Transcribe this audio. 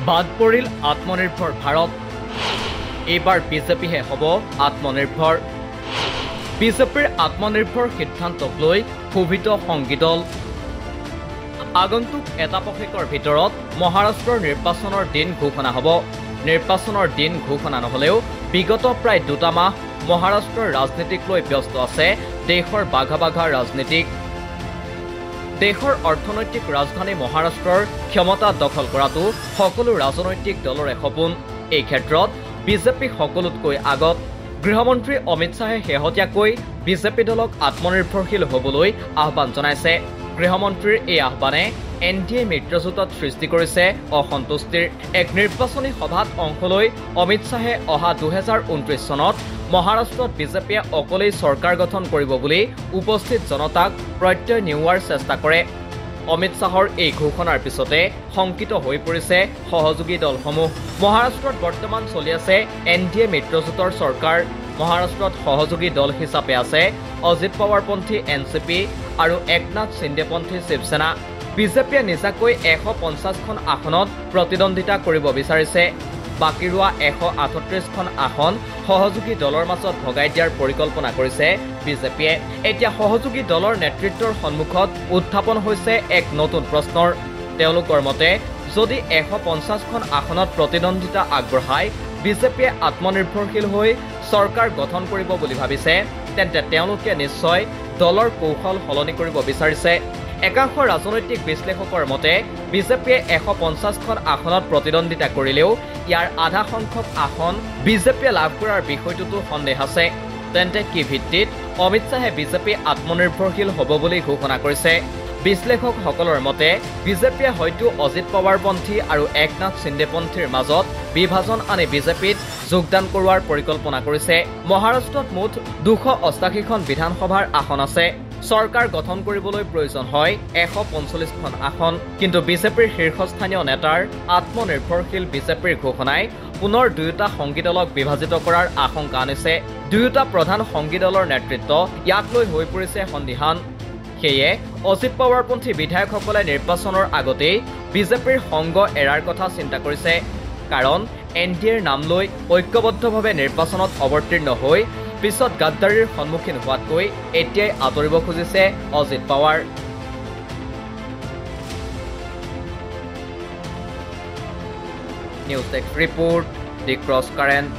বাদ পৰিল আত্মনিৰ্ভৰ ভাৰত এইবাৰ বিজেপিহে হ'ব আত্মনিৰ্ভৰ বিজেপিৰ আত্মনিৰ্ভৰ সিদ্ধান্তক লৈ ক্ষোভিত সংগী দল আগন্তুক এটা পষেকৰ ভিতৰত মহাৰাষ্ট্ৰৰ নিৰ্বাচনৰ দিন ঘোষণা হ'ব নিৰ্বাচনৰ দিন ঘোষণা নহলেও বিগত প্ৰায় 2 মাহ মহাৰাষ্ট্ৰৰ ৰাজনীতিক লৈ ব্যস্ত আছে দেশৰ বাঘা বাঘা ৰাজনীতিক দেশৰ অৰ্থনৈতিক ৰাজধানী মহাৰাষ্ট্ৰৰ ক্ষমতা দখল কৰাটো সকলো ৰাজনৈতিক দলৰে সপোন এই ক্ষেত্ৰত বিজেপি সকলোতকৈ আগত গৃহমন্ত্ৰী অমিত শাহে শেহতীয়াকৈ বিজেপি দলক আত্মনিৰ্ভৰশীল হ'বলৈ আহ্বান জনাইছে গৃহমন্ত্ৰীৰ এই আহ্বানে এনডিএ মিত্ৰজোঁটত সৃষ্টি কৰিছে অসন্তুষ্টিৰ এক নিৰ্বাচনী সভাত অংশ লৈ অমিত শাহে অহা 2029 চনত মহাৰাষ্ট্ৰত বিজেপিয়ে অকলেই চৰকাৰ গঠন কৰিব বুলি উপস্থিত জনতাক প্ৰত্যয় নিউৱাৰ চেষ্টা কৰে অমিত শাহৰ এই ঘোষণাৰ পিছতে শংকিত হৈ পৰিছে সহযোগী দলসমূহ মহাৰাষ্ট্ৰত বৰ্তমান চলি আছে এনডিএ মিত্ৰজোঁটৰ চৰকাৰ মহাৰাষ্ট্ৰত সহযোগী দল হিচাপে আছে অজিত পাৱাৰপন্থী এনচিপি আৰু একনাথ সিন্দেপন্থী শিৱসেনা বিজেপিয়ে নিজাকৈ 150খন আসনত প্ৰতিদ্বন্দ্বিতা কৰিব বিচাৰিছে বাকি ৰোৱা 138খন আসন সহযোগী দলৰ মাজত ভগাই দিয়াৰ পৰিকল্পনা কৰিছে বিজেপিয়ে এতিয়া সহযোগী দলৰ নেতৃত্বৰ সন্মুখত উত্থাপন হৈছে এক নতুন প্ৰশ্নৰ তেওঁলোকৰ মতে যদি 150খন আসনত প্ৰতিদ্বন্দ্বিতা আগবঢ়াই বিজেপিয়ে আত্মনিৰ্ভৰশীল হৈ চৰকাৰ গঠন কৰিব বুলি ভাবিছে তেন্তে তেওঁলোকে নিশ্চয় দলৰ কৌশল সলনি কৰিব বিচাৰিছে একাংশ ৰাজনৈতিক বিশ্লেষকৰ মতে বিজেপিয়ে 150খন আসনত প্ৰতিদ্বন্দ্বিতা কৰিলেও ইয়াৰ আধা সংখ্যক আসন বিজেপিয়ে লাভ কৰাৰ বিষয়টোতো সন্দেহ আছে তেন্তে কি ভিত্তিত অমিত শাহে বিজেপি আত্মনিৰ্ভৰশীল হ'ব বুলি ঘোষণা কৰিছে বিশ্লেষকসকলৰ মতে বিজেপিয়ে হয়তো অজিত পাৱাৰপন্থী আৰু একনাথ সিন্দেপন্থীৰ মাজত বিভাজন আনি বিজেপিত যোগদান কৰোৱাৰ পৰিকল্পনা কৰিছে মহাৰাষ্ট্ৰত মুঠ 288খন বিধানসভাৰ আসন আছে চৰকাৰ গঠন কৰিবলৈ প্ৰয়োজন হয় 145খন আসন কিন্তু বিজেপিৰ শীৰ্ষস্থানীয় নেতাৰ আত্মনিৰ্ভৰশীল বিজেপিৰ ঘোষণাই পুনৰ দুয়োটা সংগী দলক বিভাজিত কৰাৰ আশংকা আনিছে দুয়োটা প্ৰধান সংগী দলৰ নেতৃত্ব ইয়াক লৈ হৈ পৰিছে সন্দিহান সেয়ে অজিত পাৱাৰপন্থী বিধায়কসকলে নিৰ্বাচনৰ আগতেই বিজেপিৰ সংগ এৰাৰ কথা চিন্তা কৰিছে কাৰণ এনডিএৰ নাম লৈ ঐক্যবদ্ধভাৱে নিৰ্বাচনত অৱতীৰ্ণ হৈ পিছত গাদ্দাৰীৰ সন্মুখীন হোৱাতকৈ এতিয়াই আঁতৰিব খুজিছে Ajit Pawar news desk report the cross current